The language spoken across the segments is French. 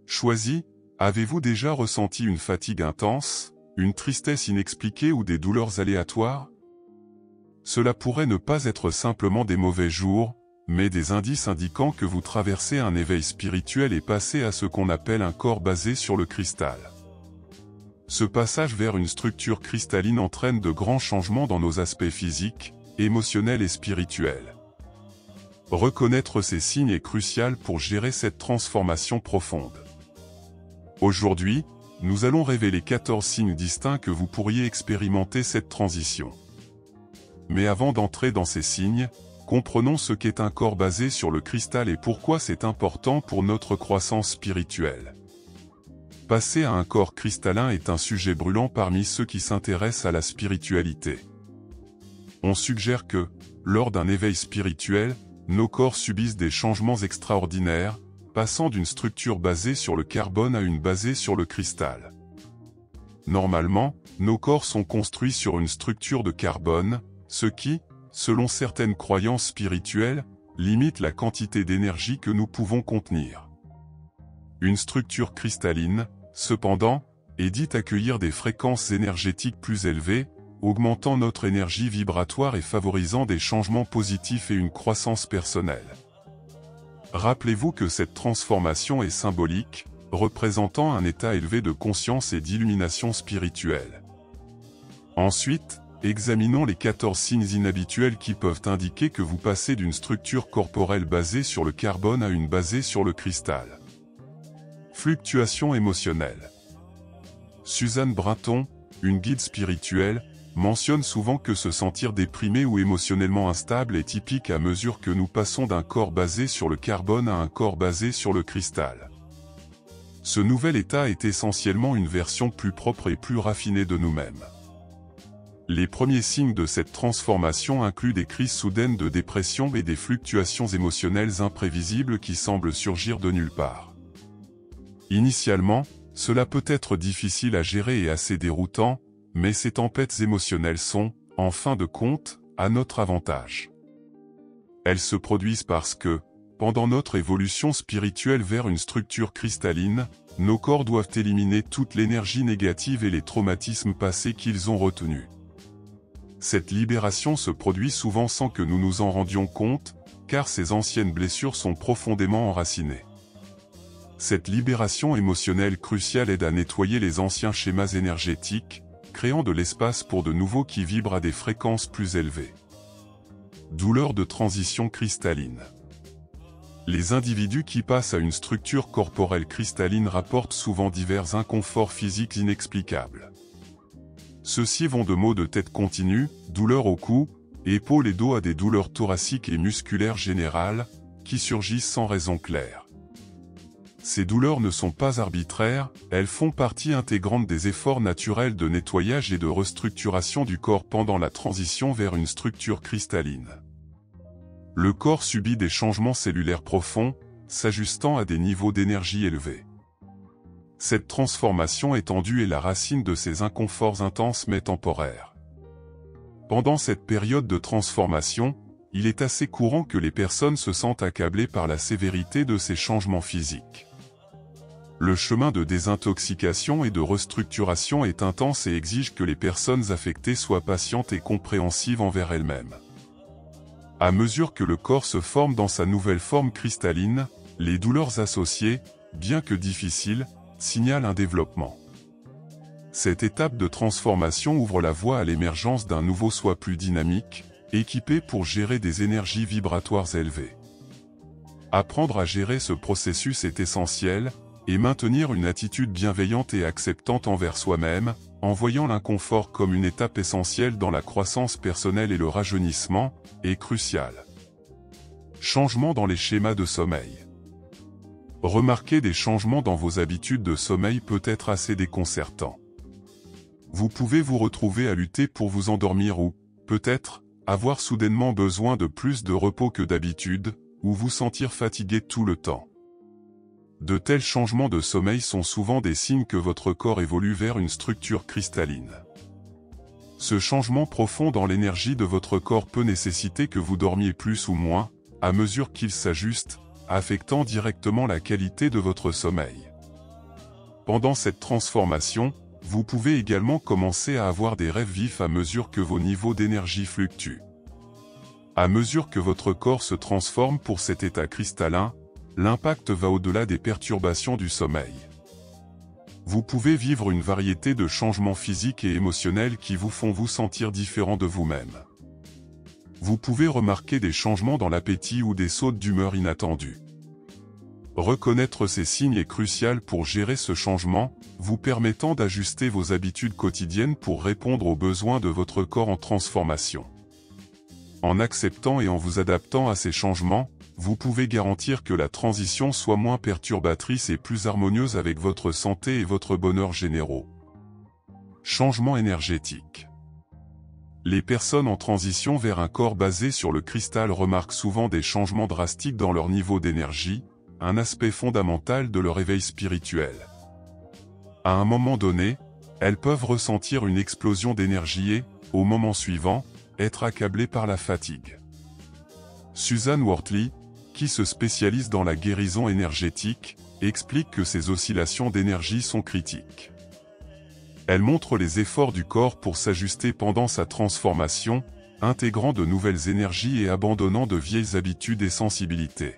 Choisi, avez-vous déjà ressenti une fatigue intense, une tristesse inexpliquée ou des douleurs aléatoires? Cela pourrait ne pas être simplement des mauvais jours, mais des indices indiquant que vous traversez un éveil spirituel et passez à ce qu'on appelle un corps basé sur le cristal. Ce passage vers une structure cristalline entraîne de grands changements dans nos aspects physiques, émotionnels et spirituels. Reconnaître ces signes est crucial pour gérer cette transformation profonde. Aujourd'hui, nous allons révéler 14 signes distincts que vous pourriez expérimenter cette transition. Mais avant d'entrer dans ces signes, comprenons ce qu'est un corps basé sur le cristal et pourquoi c'est important pour notre croissance spirituelle. Passer à un corps cristallin est un sujet brûlant parmi ceux qui s'intéressent à la spiritualité. On suggère que, lors d'un éveil spirituel, nos corps subissent des changements extraordinaires, passant d'une structure basée sur le carbone à une basée sur le cristal. Normalement, nos corps sont construits sur une structure de carbone, ce qui, selon certaines croyances spirituelles, limite la quantité d'énergie que nous pouvons contenir. Une structure cristalline, cependant, est dite accueillir des fréquences énergétiques plus élevées, augmentant notre énergie vibratoire et favorisant des changements positifs et une croissance personnelle. Rappelez-vous que cette transformation est symbolique, représentant un état élevé de conscience et d'illumination spirituelle. Ensuite, examinons les 14 signes inhabituels qui peuvent indiquer que vous passez d'une structure corporelle basée sur le carbone à une basée sur le cristal. Fluctuation émotionnelle. Suzanne Brinton, une guide spirituelle, mentionne souvent que se sentir déprimé ou émotionnellement instable est typique à mesure que nous passons d'un corps basé sur le carbone à un corps basé sur le cristal. Ce nouvel état est essentiellement une version plus propre et plus raffinée de nous-mêmes. Les premiers signes de cette transformation incluent des crises soudaines de dépression et des fluctuations émotionnelles imprévisibles qui semblent surgir de nulle part. Initialement, cela peut être difficile à gérer et assez déroutant, mais ces tempêtes émotionnelles sont, en fin de compte, à notre avantage. Elles se produisent parce que, pendant notre évolution spirituelle vers une structure cristalline, nos corps doivent éliminer toute l'énergie négative et les traumatismes passés qu'ils ont retenus. Cette libération se produit souvent sans que nous nous en rendions compte, car ces anciennes blessures sont profondément enracinées. Cette libération émotionnelle cruciale aide à nettoyer les anciens schémas énergétiques, créant de l'espace pour de nouveaux qui vibrent à des fréquences plus élevées. Douleur de transition cristalline. Les individus qui passent à une structure corporelle cristalline rapportent souvent divers inconforts physiques inexplicables. Ceux-ci vont de maux de tête continus, douleurs au cou, épaules et dos à des douleurs thoraciques et musculaires générales, qui surgissent sans raison claire. Ces douleurs ne sont pas arbitraires, elles font partie intégrante des efforts naturels de nettoyage et de restructuration du corps pendant la transition vers une structure cristalline. Le corps subit des changements cellulaires profonds, s'ajustant à des niveaux d'énergie élevés. Cette transformation étendue est la racine de ces inconforts intenses mais temporaires. Pendant cette période de transformation, il est assez courant que les personnes se sentent accablées par la sévérité de ces changements physiques. Le chemin de désintoxication et de restructuration est intense et exige que les personnes affectées soient patientes et compréhensives envers elles-mêmes. À mesure que le corps se forme dans sa nouvelle forme cristalline, les douleurs associées, bien que difficiles, signalent un développement. Cette étape de transformation ouvre la voie à l'émergence d'un nouveau soi plus dynamique, équipé pour gérer des énergies vibratoires élevées. Apprendre à gérer ce processus est essentiel, et maintenir une attitude bienveillante et acceptante envers soi-même, en voyant l'inconfort comme une étape essentielle dans la croissance personnelle et le rajeunissement, est crucial. Changement dans les schémas de sommeil. Remarquer des changements dans vos habitudes de sommeil peut être assez déconcertant. Vous pouvez vous retrouver à lutter pour vous endormir ou, peut-être, avoir soudainement besoin de plus de repos que d'habitude, ou vous sentir fatigué tout le temps. De tels changements de sommeil sont souvent des signes que votre corps évolue vers une structure cristalline. Ce changement profond dans l'énergie de votre corps peut nécessiter que vous dormiez plus ou moins, à mesure qu'il s'ajuste, affectant directement la qualité de votre sommeil. Pendant cette transformation, vous pouvez également commencer à avoir des rêves vifs à mesure que vos niveaux d'énergie fluctuent. À mesure que votre corps se transforme pour cet état cristallin, l'impact va au-delà des perturbations du sommeil. Vous pouvez vivre une variété de changements physiques et émotionnels qui vous font vous sentir différent de vous-même. Vous pouvez remarquer des changements dans l'appétit ou des sautes d'humeur inattendus. Reconnaître ces signes est crucial pour gérer ce changement, vous permettant d'ajuster vos habitudes quotidiennes pour répondre aux besoins de votre corps en transformation. En acceptant et en vous adaptant à ces changements, vous pouvez garantir que la transition soit moins perturbatrice et plus harmonieuse avec votre santé et votre bonheur généraux. Changement énergétique. Les personnes en transition vers un corps basé sur le cristal remarquent souvent des changements drastiques dans leur niveau d'énergie, un aspect fondamental de leur éveil spirituel. À un moment donné, elles peuvent ressentir une explosion d'énergie et, au moment suivant, être accablées par la fatigue. Susan Wortley, qui se spécialise dans la guérison énergétique, explique que ces oscillations d'énergie sont critiques. Elle montre les efforts du corps pour s'ajuster pendant sa transformation, intégrant de nouvelles énergies et abandonnant de vieilles habitudes et sensibilités.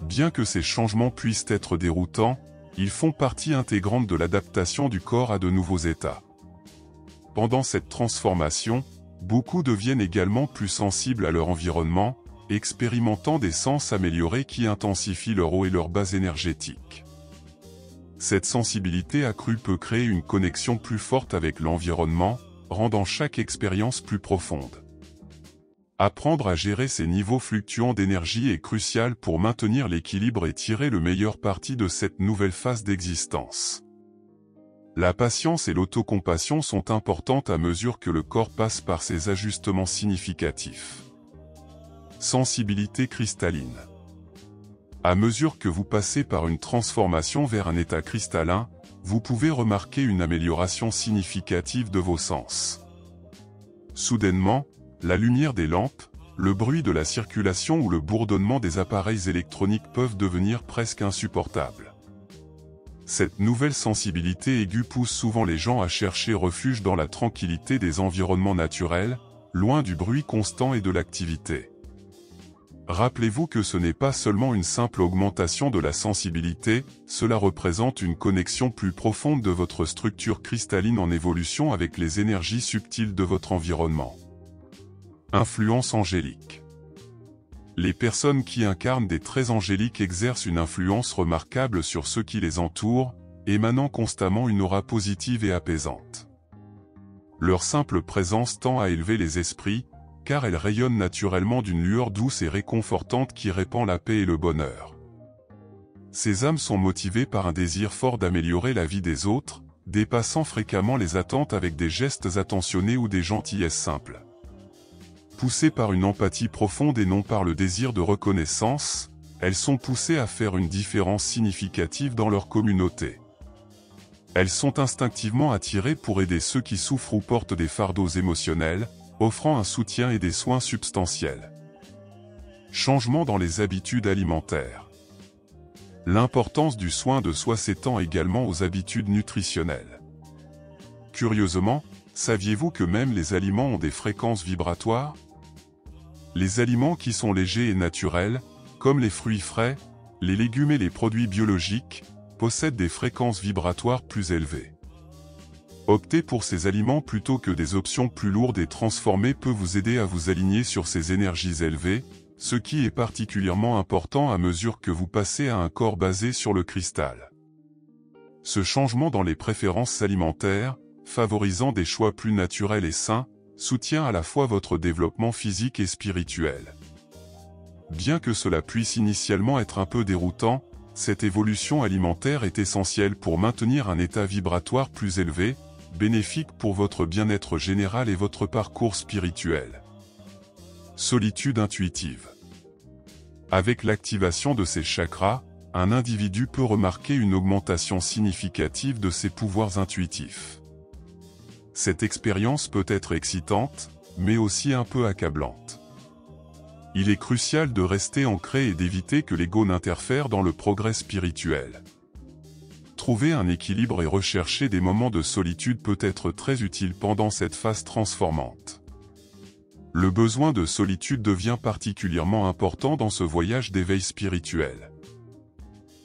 Bien que ces changements puissent être déroutants, ils font partie intégrante de l'adaptation du corps à de nouveaux états. Pendant cette transformation, beaucoup deviennent également plus sensibles à leur environnement, expérimentant des sens améliorés qui intensifient leur haut et leur bas énergétique. Cette sensibilité accrue peut créer une connexion plus forte avec l'environnement, rendant chaque expérience plus profonde. Apprendre à gérer ces niveaux fluctuants d'énergie est crucial pour maintenir l'équilibre et tirer le meilleur parti de cette nouvelle phase d'existence. La patience et l'autocompassion sont importantes à mesure que le corps passe par ces ajustements significatifs. Sensibilité cristalline. À mesure que vous passez par une transformation vers un état cristallin, vous pouvez remarquer une amélioration significative de vos sens. Soudainement, la lumière des lampes, le bruit de la circulation ou le bourdonnement des appareils électroniques peuvent devenir presque insupportables. Cette nouvelle sensibilité aiguë pousse souvent les gens à chercher refuge dans la tranquillité des environnements naturels, loin du bruit constant et de l'activité. Rappelez-vous que ce n'est pas seulement une simple augmentation de la sensibilité, cela représente une connexion plus profonde de votre structure cristalline en évolution avec les énergies subtiles de votre environnement. Influence angélique. Les personnes qui incarnent des traits angéliques exercent une influence remarquable sur ceux qui les entourent, émanant constamment une aura positive et apaisante. Leur simple présence tend à élever les esprits, car elles rayonnent naturellement d'une lueur douce et réconfortante qui répand la paix et le bonheur. Ces âmes sont motivées par un désir fort d'améliorer la vie des autres, dépassant fréquemment les attentes avec des gestes attentionnés ou des gentillesses simples. Poussées par une empathie profonde et non par le désir de reconnaissance, elles sont poussées à faire une différence significative dans leur communauté. Elles sont instinctivement attirées pour aider ceux qui souffrent ou portent des fardeaux émotionnels, offrant un soutien et des soins substantiels. Changement dans les habitudes alimentaires. L'importance du soin de soi s'étend également aux habitudes nutritionnelles. Curieusement, saviez-vous que même les aliments ont des fréquences vibratoires ? Les aliments qui sont légers et naturels, comme les fruits frais, les légumes et les produits biologiques, possèdent des fréquences vibratoires plus élevées. Opter pour ces aliments plutôt que des options plus lourdes et transformées peut vous aider à vous aligner sur ces énergies élevées, ce qui est particulièrement important à mesure que vous passez à un corps basé sur le cristal. Ce changement dans les préférences alimentaires, favorisant des choix plus naturels et sains, soutient à la fois votre développement physique et spirituel. Bien que cela puisse initialement être un peu déroutant, cette évolution alimentaire est essentielle pour maintenir un état vibratoire plus élevé, bénéfique pour votre bien-être général et votre parcours spirituel. Solitude intuitive. Avec l'activation de ces chakras, un individu peut remarquer une augmentation significative de ses pouvoirs intuitifs. Cette expérience peut être excitante, mais aussi un peu accablante. Il est crucial de rester ancré et d'éviter que l'ego n'interfère dans le progrès spirituel. Trouver un équilibre et rechercher des moments de solitude peut être très utile pendant cette phase transformante. Le besoin de solitude devient particulièrement important dans ce voyage d'éveil spirituel.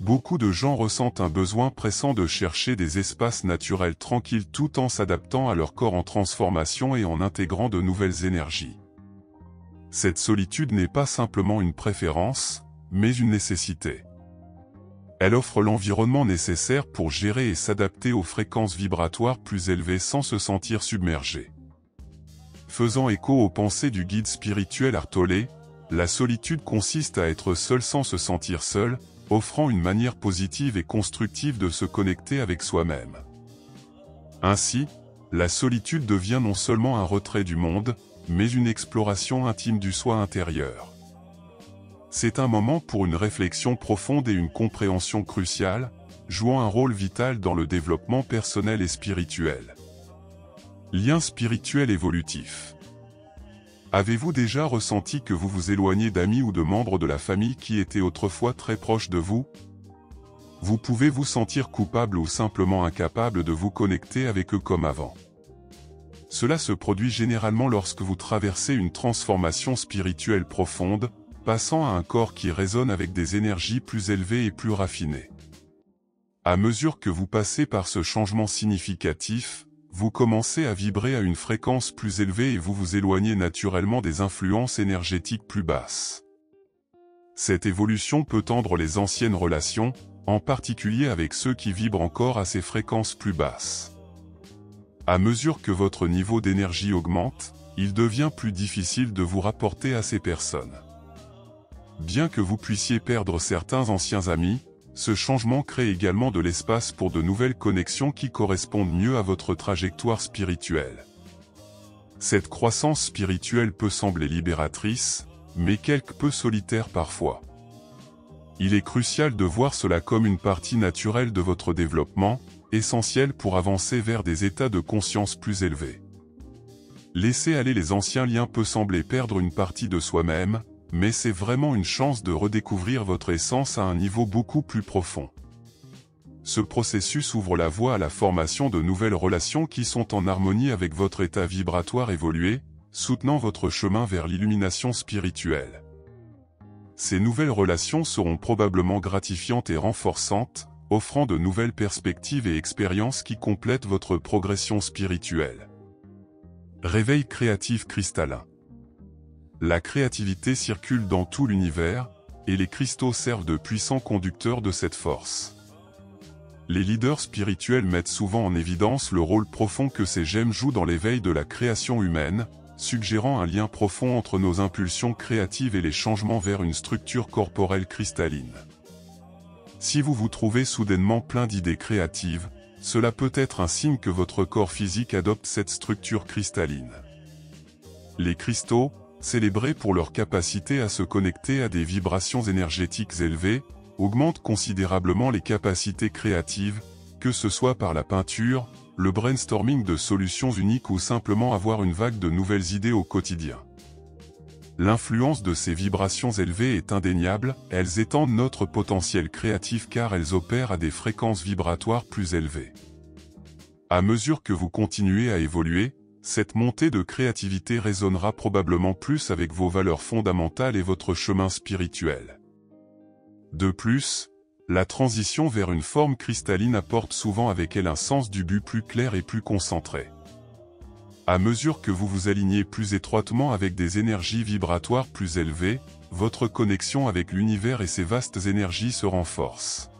Beaucoup de gens ressentent un besoin pressant de chercher des espaces naturels tranquilles tout en s'adaptant à leur corps en transformation et en intégrant de nouvelles énergies. Cette solitude n'est pas simplement une préférence, mais une nécessité. Elle offre l'environnement nécessaire pour gérer et s'adapter aux fréquences vibratoires plus élevées sans se sentir submergé. Faisant écho aux pensées du guide spirituel Artolé, la solitude consiste à être seul sans se sentir seul, offrant une manière positive et constructive de se connecter avec soi-même. Ainsi, la solitude devient non seulement un retrait du monde, mais une exploration intime du soi intérieur. C'est un moment pour une réflexion profonde et une compréhension cruciale, jouant un rôle vital dans le développement personnel et spirituel. Lien spirituel évolutif. Avez-vous déjà ressenti que vous vous éloignez d'amis ou de membres de la famille qui étaient autrefois très proches de vous? Vous pouvez vous sentir coupable ou simplement incapable de vous connecter avec eux comme avant. Cela se produit généralement lorsque vous traversez une transformation spirituelle profonde, passant à un corps qui résonne avec des énergies plus élevées et plus raffinées. À mesure que vous passez par ce changement significatif, vous commencez à vibrer à une fréquence plus élevée et vous vous éloignez naturellement des influences énergétiques plus basses. Cette évolution peut tendre les anciennes relations, en particulier avec ceux qui vibrent encore à ces fréquences plus basses. À mesure que votre niveau d'énergie augmente, il devient plus difficile de vous rapporter à ces personnes. Bien que vous puissiez perdre certains anciens amis, ce changement crée également de l'espace pour de nouvelles connexions qui correspondent mieux à votre trajectoire spirituelle. Cette croissance spirituelle peut sembler libératrice, mais quelque peu solitaire parfois. Il est crucial de voir cela comme une partie naturelle de votre développement, essentielle pour avancer vers des états de conscience plus élevés. Laisser aller les anciens liens peut sembler perdre une partie de soi-même, mais c'est vraiment une chance de redécouvrir votre essence à un niveau beaucoup plus profond. Ce processus ouvre la voie à la formation de nouvelles relations qui sont en harmonie avec votre état vibratoire évolué, soutenant votre chemin vers l'illumination spirituelle. Ces nouvelles relations seront probablement gratifiantes et renforçantes, offrant de nouvelles perspectives et expériences qui complètent votre progression spirituelle. Réveil créatif cristallin. La créativité circule dans tout l'univers, et les cristaux servent de puissants conducteurs de cette force. Les leaders spirituels mettent souvent en évidence le rôle profond que ces gemmes jouent dans l'éveil de la création humaine, suggérant un lien profond entre nos impulsions créatives et les changements vers une structure corporelle cristalline. Si vous vous trouvez soudainement plein d'idées créatives, cela peut être un signe que votre corps physique adopte cette structure cristalline. Les cristaux, célébrés pour leur capacité à se connecter à des vibrations énergétiques élevées, augmentent considérablement les capacités créatives, que ce soit par la peinture, le brainstorming de solutions uniques ou simplement avoir une vague de nouvelles idées au quotidien. L'influence de ces vibrations élevées est indéniable, elles étendent notre potentiel créatif car elles opèrent à des fréquences vibratoires plus élevées. À mesure que vous continuez à évoluer, cette montée de créativité résonnera probablement plus avec vos valeurs fondamentales et votre chemin spirituel. De plus, la transition vers une forme cristalline apporte souvent avec elle un sens du but plus clair et plus concentré. À mesure que vous vous alignez plus étroitement avec des énergies vibratoires plus élevées, votre connexion avec l'univers et ses vastes énergies se renforce.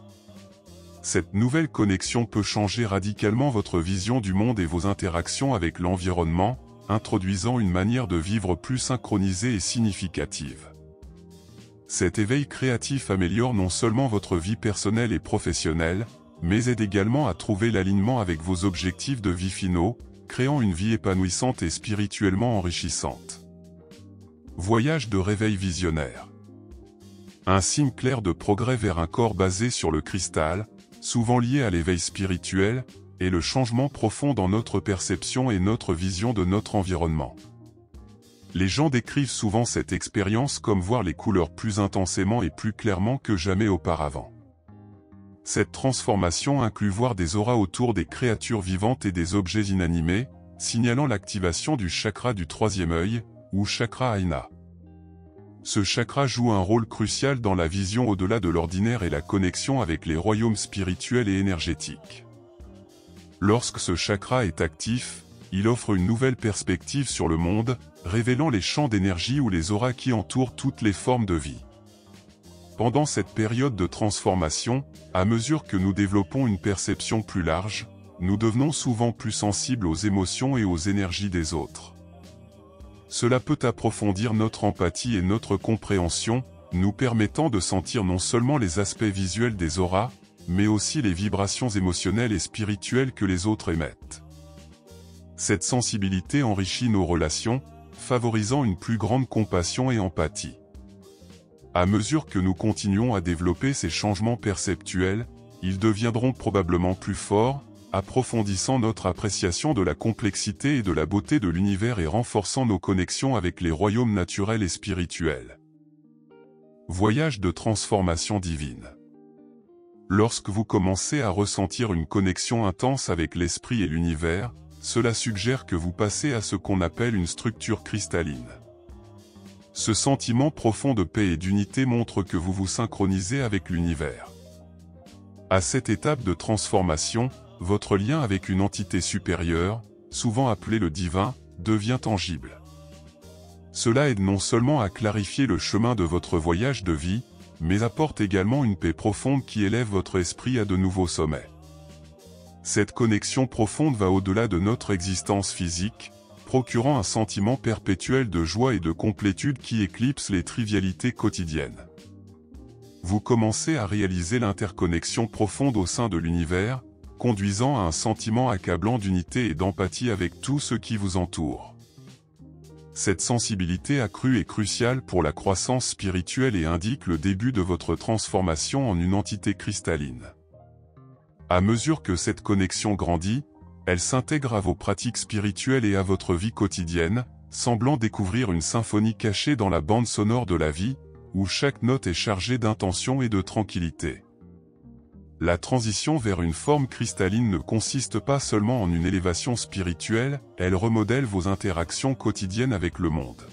Cette nouvelle connexion peut changer radicalement votre vision du monde et vos interactions avec l'environnement, introduisant une manière de vivre plus synchronisée et significative. Cet éveil créatif améliore non seulement votre vie personnelle et professionnelle, mais aide également à trouver l'alignement avec vos objectifs de vie finaux, créant une vie épanouissante et spirituellement enrichissante. Voyage de réveil visionnaire. Un signe clair de progrès vers un corps basé sur le cristal, souvent lié à l'éveil spirituel, est le changement profond dans notre perception et notre vision de notre environnement. Les gens décrivent souvent cette expérience comme voir les couleurs plus intensément et plus clairement que jamais auparavant. Cette transformation inclut voir des auras autour des créatures vivantes et des objets inanimés, signalant l'activation du chakra du troisième œil, ou chakra Ajna. Ce chakra joue un rôle crucial dans la vision au-delà de l'ordinaire et la connexion avec les royaumes spirituels et énergétiques. Lorsque ce chakra est actif, il offre une nouvelle perspective sur le monde, révélant les champs d'énergie ou les auras qui entourent toutes les formes de vie. Pendant cette période de transformation, à mesure que nous développons une perception plus large, nous devenons souvent plus sensibles aux émotions et aux énergies des autres. Cela peut approfondir notre empathie et notre compréhension, nous permettant de sentir non seulement les aspects visuels des auras, mais aussi les vibrations émotionnelles et spirituelles que les autres émettent. Cette sensibilité enrichit nos relations, favorisant une plus grande compassion et empathie. À mesure que nous continuons à développer ces changements perceptuels, ils deviendront probablement plus forts, approfondissant notre appréciation de la complexité et de la beauté de l'univers et renforçant nos connexions avec les royaumes naturels et spirituels. Voyage de transformation divine. Lorsque vous commencez à ressentir une connexion intense avec l'esprit et l'univers, cela suggère que vous passez à ce qu'on appelle une structure cristalline. Ce sentiment profond de paix et d'unité montre que vous vous synchronisez avec l'univers. À cette étape de transformation, votre lien avec une entité supérieure, souvent appelée le divin, devient tangible. Cela aide non seulement à clarifier le chemin de votre voyage de vie, mais apporte également une paix profonde qui élève votre esprit à de nouveaux sommets. Cette connexion profonde va au-delà de notre existence physique, procurant un sentiment perpétuel de joie et de complétude qui éclipse les trivialités quotidiennes. Vous commencez à réaliser l'interconnexion profonde au sein de l'univers, conduisant à un sentiment accablant d'unité et d'empathie avec tout ce qui vous entoure. Cette sensibilité accrue est cruciale pour la croissance spirituelle et indique le début de votre transformation en une entité cristalline. À mesure que cette connexion grandit, elle s'intègre à vos pratiques spirituelles et à votre vie quotidienne, semblant découvrir une symphonie cachée dans la bande sonore de la vie, où chaque note est chargée d'intention et de tranquillité. La transition vers une forme cristalline ne consiste pas seulement en une élévation spirituelle, elle remodèle vos interactions quotidiennes avec le monde.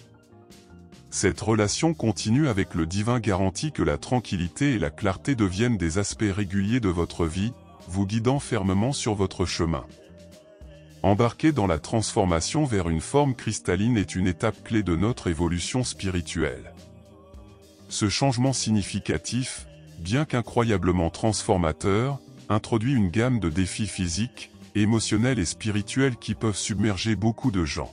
Cette relation continue avec le divin garantit que la tranquillité et la clarté deviennent des aspects réguliers de votre vie, vous guidant fermement sur votre chemin. Embarquer dans la transformation vers une forme cristalline est une étape clé de notre évolution spirituelle. Ce changement significatif, bien qu'incroyablement transformateur, introduit une gamme de défis physiques, émotionnels et spirituels qui peuvent submerger beaucoup de gens.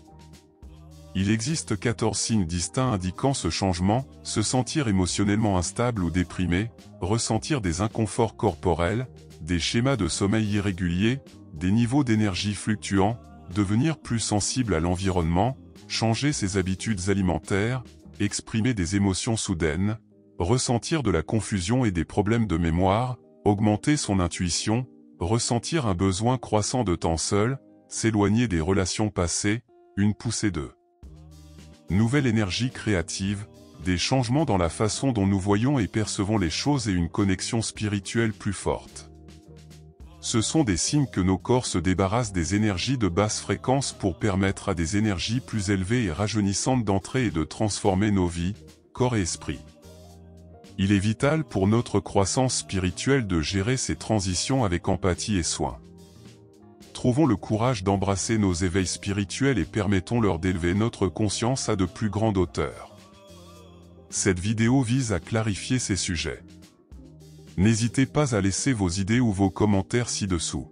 Il existe 14 signes distincts indiquant ce changement: se sentir émotionnellement instable ou déprimé, ressentir des inconforts corporels, des schémas de sommeil irréguliers, des niveaux d'énergie fluctuants, devenir plus sensible à l'environnement, changer ses habitudes alimentaires, exprimer des émotions soudaines, ressentir de la confusion et des problèmes de mémoire, augmenter son intuition, ressentir un besoin croissant de temps seul, s'éloigner des relations passées, une poussée de nouvelle énergie créative, des changements dans la façon dont nous voyons et percevons les choses et une connexion spirituelle plus forte. Ce sont des signes que nos corps se débarrassent des énergies de basse fréquence pour permettre à des énergies plus élevées et rajeunissantes d'entrer et de transformer nos vies, corps et esprit. Il est vital pour notre croissance spirituelle de gérer ces transitions avec empathie et soin. Trouvons le courage d'embrasser nos éveils spirituels et permettons-leur d'élever notre conscience à de plus grandes hauteurs. Cette vidéo vise à clarifier ces sujets. N'hésitez pas à laisser vos idées ou vos commentaires ci-dessous.